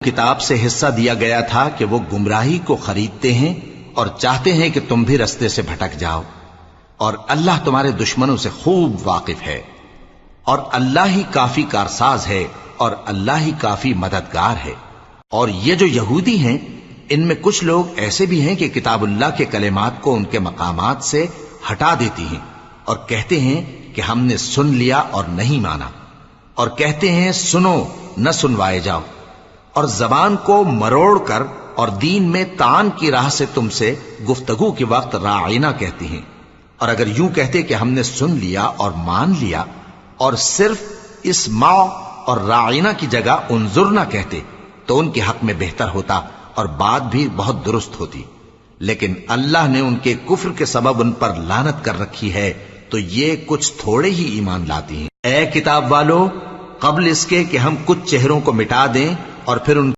کتاب سے حصہ دیا گیا تھا کہ وہ گمراہی کو خریدتے ہیں اور چاہتے ہیں کہ تم بھی رستے سے بھٹک جاؤ، اور اللہ تمہارے دشمنوں سے خوب واقف ہے، اور اللہ ہی کافی کارساز ہے، اور اللہ ہی کافی مددگار ہے۔ اور یہ جو یہودی ہیں، ان میں کچھ لوگ ایسے بھی ہیں کہ کتاب اللہ کے کلمات کو ان کے مقامات سے ہٹا دیتی ہیں اور کہتے ہیں کہ ہم نے سن لیا اور نہیں مانا، اور کہتے ہیں سنو نہ سنوائے جاؤ، اور زبان کو مروڑ کر اور دین میں طعن کی راہ سے تم سے گفتگو کے وقت راعینا کہتی ہیں۔ اور اگر یوں کہتے کہ ہم نے سن لیا اور مان لیا، اور صرف اسمع اور راعینا کی جگہ انظرنا کہتے، تو ان کے حق میں بہتر ہوتا اور بات بھی بہت درست ہوتی۔ لیکن اللہ نے ان کے کفر کے سبب ان پر لعنت کر رکھی ہے، تو یہ کچھ تھوڑے ہی ایمان لاتی ہیں۔ اے کتاب والو، قبل اس کے کہ ہم کچھ چہروں کو مٹا دیں اور پھر ان